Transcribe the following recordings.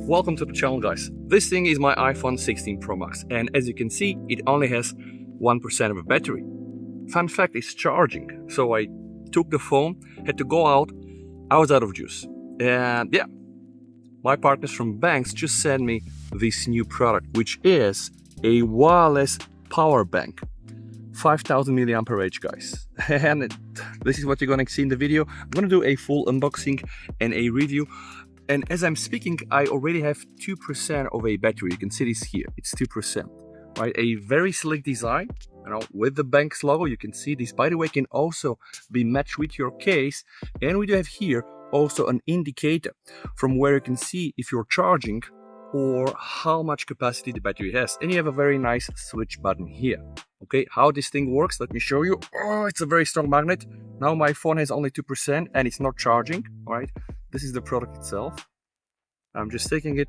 Welcome to the channel, guys. This thing is my iPhone 16 Pro Max, and as you can see, it only has 1% of a battery. Fun fact, it's charging. So I took the phone, had to go out, I was out of juice. And yeah, my partners from Benks just sent me this new product, which is a wireless power bank. 5000 milliampere guys. And this is what you're gonna see in the video. I'm gonna do a full unboxing and a review. And as I'm speaking, I already have 2% of a battery. You can see this here, it's 2%, right? A very slick design, with the Benks logo. You can see this, by the way, can also be matched with your case. And we do have here also an indicator from where you can see if you're charging or how much capacity the battery has. And you have a very nice switch button here. Okay, how this thing works, let me show you. Oh, it's a very strong magnet. Now my phone has only 2% and it's not charging, all right? This is the product itself. I'm just taking it,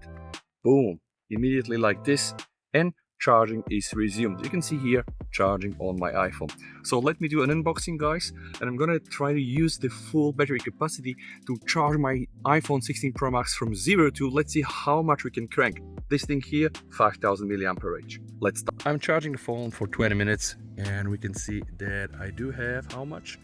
boom, immediately like this, and charging is resumed. You can see here, charging on my iPhone. So let me do an unboxing, guys, and I'm gonna try to use the full battery capacity to charge my iPhone 16 Pro Max from 0 to, let's see how much we can crank. This thing here, 5000 milliampere. Let's start. I'm charging the phone for 20 minutes, and we can see that I do have, how much?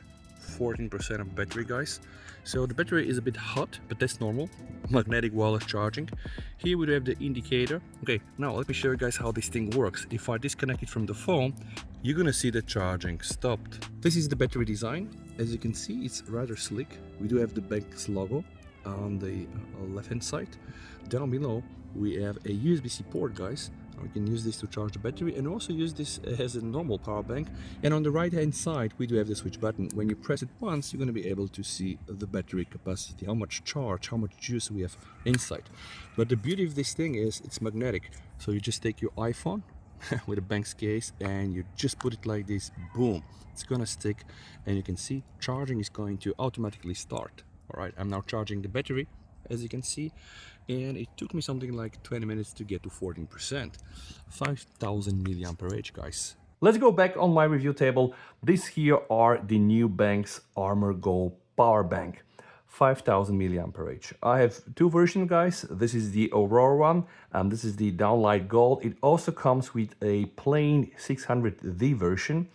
14% of battery, guys. So the battery is a bit hot, but that's normal. Magnetic wireless charging. Here we do have the indicator. Okay, now let me show you guys how this thing works. If I disconnect it from the phone, you're gonna see the charging stopped. This is the battery design. As you can see, it's rather slick. We do have the Benks logo on the left hand side. Down below we have a USB-C port, guys. We can use this to charge the battery and also use this as a normal power bank. And on the right hand side we do have the switch button. When you press it once, you're going to be able to see the battery capacity, how much charge, how much juice we have inside. But the beauty of this thing is it's magnetic. So you just take your iPhone with a Benks case and you just put it like this, boom, it's gonna stick, and you can see charging is going to automatically start. All right, I'm now charging the battery, as you can see, and it took me something like 20 minutes to get to 14%. 5000 milliampere, guys. Let's go back on my review table. These here are the new Benks Armor Go power bank. 5000 milliampere. I have two versions, guys. This is the Aurora one, and this is the Downlight Gold. It also comes with a plain 600D version.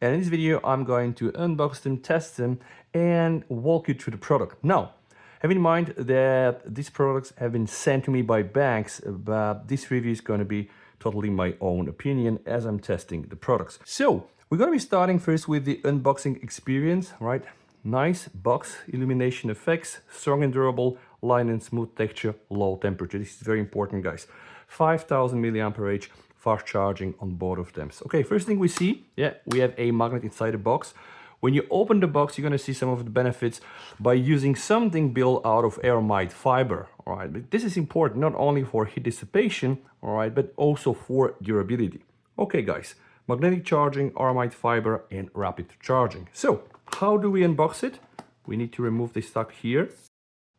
And in this video, I'm going to unbox them, test them, and walk you through the product. Now, have in mind that these products have been sent to me by Benks, but this review is going to be totally my own opinion as I'm testing the products. So we're going to be starting first with the unboxing experience, right? Nice box, illumination effects, strong and durable, line and smooth texture, low temperature. This is very important, guys. 5000 milliampere, fast charging on both of them. So, okay, first thing we see, we have a magnet inside the box. When you open the box, you're going to see some of the benefits by using something built out of aramide fiber. All right, but this is important not only for heat dissipation, all right, but also for durability. Okay, guys, magnetic charging, aramide fiber, and rapid charging. So, how do we unbox it? We need to remove this stock here.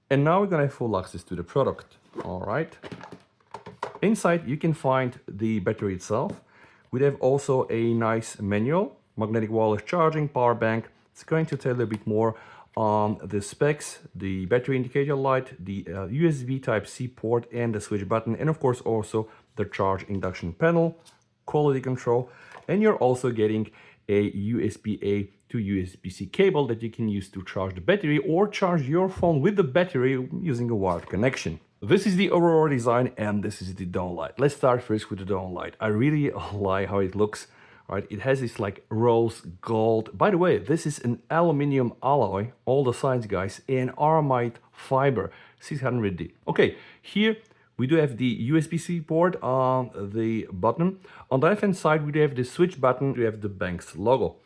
And now we're going to have full access to the product. All right. Inside, you can find the battery itself. We have also a nice manual. Magnetic wireless charging power bank. It's going to tell you a bit more on the specs, the battery indicator light, the USB Type-C port, and the switch button, and of course also the charge induction panel, quality control, and you're also getting a USB-A to USB-C cable that you can use to charge the battery or charge your phone with the battery using a wired connection. This is the Aurora design and this is the Downlight. Let's start first with the Downlight. I really like how it looks. Right, it has this like rose gold. By the way, this is an aluminum alloy, all the sides, guys, and aramide fiber 600D. Okay, here we do have the USB-C port on the bottom. On the left-hand side, we do have the switch button. We have the Benks logo.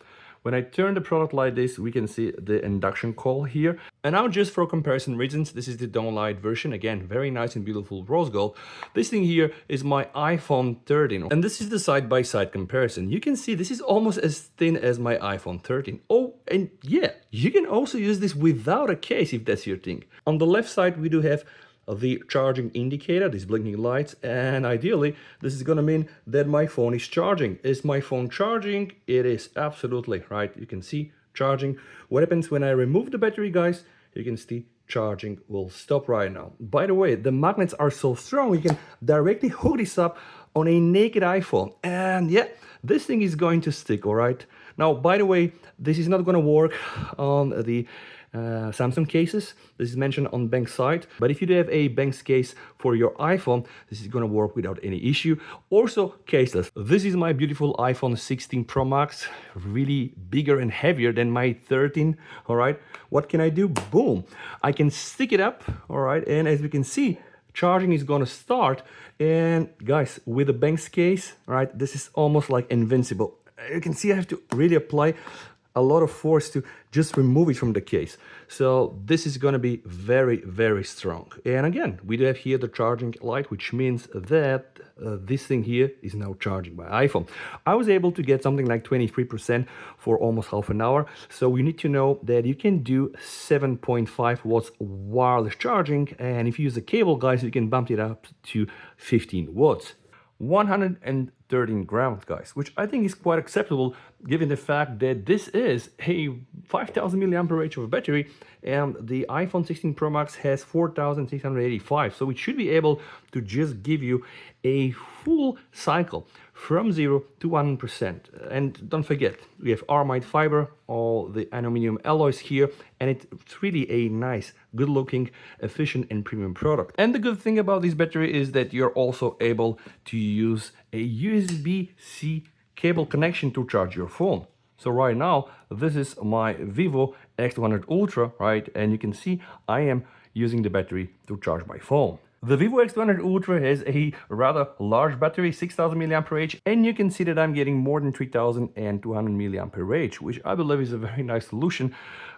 When I turn the product like this, we can see the induction coil here. And now just for comparison reasons, this is the Downlight version. Again, very nice and beautiful rose gold. This thing here is my iPhone 13. And this is the side-by-side comparison. You can see this is almost as thin as my iPhone 13. Oh, and yeah, you can also use this without a case if that's your thing. On the left side, we do have the charging indicator, these blinking lights, and ideally this is gonna mean that my phone is charging. Is my phone charging? It is absolutely, right? You can see charging. What happens when I remove the battery, guys? You can see charging will stop right now. By the way, the magnets are so strong you can directly hook this up on a naked iPhone, and yeah, this thing is going to stick. All right, now by the way, this is not going to work on the Samsung cases. This is mentioned on Benks site, but if you do have a Benks case for your iPhone, this is going to work without any issue. Also caseless. This is my beautiful iPhone 16 Pro Max, really bigger and heavier than my 13. All right, what can I do? Boom, I can stick it up. All right, and as we can see, charging is going to start. And guys, with the Benks case, all right, this is almost like invincible. You can see I have to really apply a lot of force to just remove it from the case. So this is going to be very, very strong. And again, we do have here the charging light, which means that this thing here is now charging my iPhone. I was able to get something like 23% for almost half an hour. So you need to know that you can do 7.5 watts wireless charging. And if you use a cable, guys, you can bump it up to 15 watts. 113 grams, guys, which I think is quite acceptable given the fact that this is a 5000 milliampere of a battery and the iPhone 16 Pro Max has 4685, so it should be able to just give you a full cycle from 0 to 100%. And don't forget, we have Armide fiber, all the aluminum alloys here, and it's really a nice, good looking, efficient and premium product. And the good thing about this battery is that you're also able to use a USB-C cable connection to charge your phone. So right now, this is my Vivo X200 Ultra, right? And you can see I am using the battery to charge my phone. The Vivo X200 Ultra has a rather large battery, 6000 mAh, and you can see that I'm getting more than 3200 mAh, which I believe is a very nice solution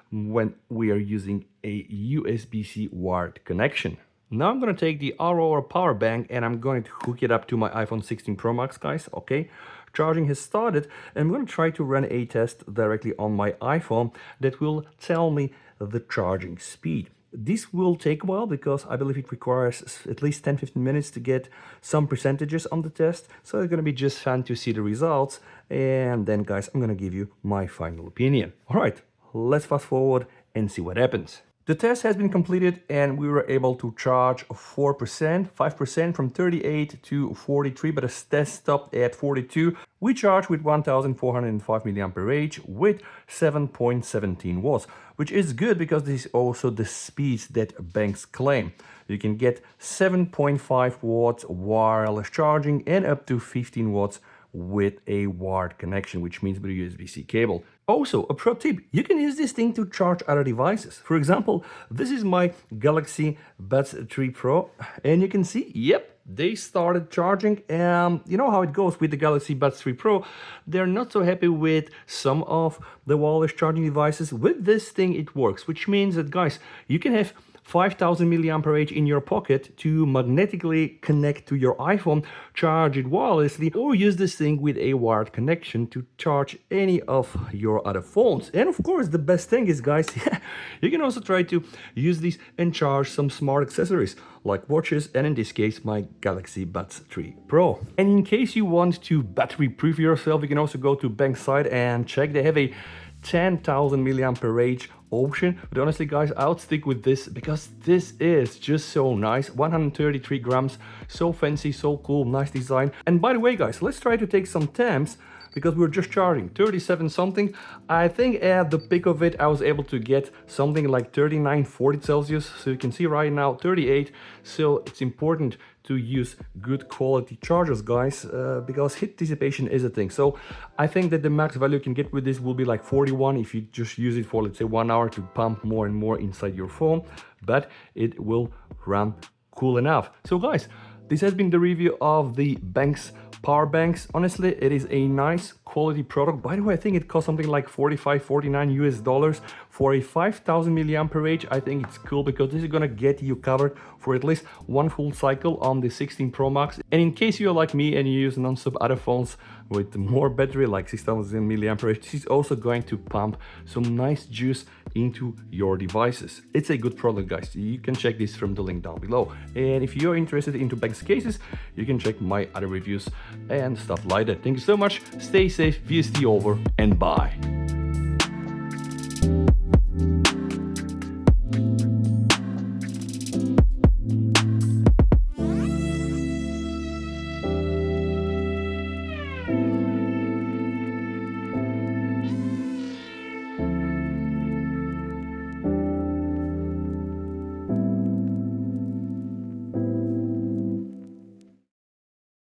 when we are using a USB-C wired connection. Now I'm going to take the Aurora power bank and I'm going to hook it up to my iPhone 16 Pro Max, guys, okay? Charging has started and I'm going to try to run a test directly on my iPhone that will tell me the charging speed. This will take a while because I believe it requires at least 10-15 minutes to get some percentages on the test. So it's going to be just fun to see the results. And then, guys, I'm going to give you my final opinion. All right, let's fast forward and see what happens. The test has been completed and we were able to charge 5% from 38 to 43, but the test stopped at 42. We charged with 1405 mAh with 7.17 watts, which is good because this is also the speeds that Benks claim. You can get 7.5 watts wireless charging and up to 15 watts with a wired connection, which means with a USB-C cable. Also, a pro tip, you can use this thing to charge other devices. For example, this is my Galaxy Buds 3 Pro, and you can see, yep, they started charging. You know how it goes with the Galaxy Buds 3 Pro. They're not so happy with some of the wireless charging devices. With this thing, it works, which means that, guys, you can have 5000 mAh in your pocket to magnetically connect to your iPhone, charge it wirelessly, or use this thing with a wired connection to charge any of your other phones. And of course, the best thing is, guys, you can also try to use these and charge some smart accessories like watches, and in this case, my Galaxy Buds 3 Pro. And in case you want to battery proof yourself, you can also go to Benks site and check. They have a 10,000 mAh option, but honestly, guys, I would stick with this because this is just so nice. 133 grams, so fancy, so cool, nice design. And by the way, guys, let's try to take some temps because we're just charging 37 something. I think at the peak of it I was able to get something like 39-40 Celsius, so you can see right now 38. So it's important to use good quality chargers, guys, because heat dissipation is a thing. So I think that the max value you can get with this will be like 41 if you just use it for, let's say, 1 hour to pump more and more inside your phone, but it will run cool enough. So guys, this has been the review of the Benks power banks. Honestly, it is a nice quality product. By the way, I think it costs something like $45-49 US for a 5000 mAh. I think it's cool because this is gonna get you covered for at least one full cycle on the 16 Pro Max. And in case you're like me and you use non-stop other phones with more battery, like 6000 mAh, this is also going to pump some nice juice into your devices. It's a good product, guys. You can check this from the link down below. And if you're interested into Benks cases, you can check my other reviews and stuff like that. Thank you so much. Stay safe, VST over, and bye.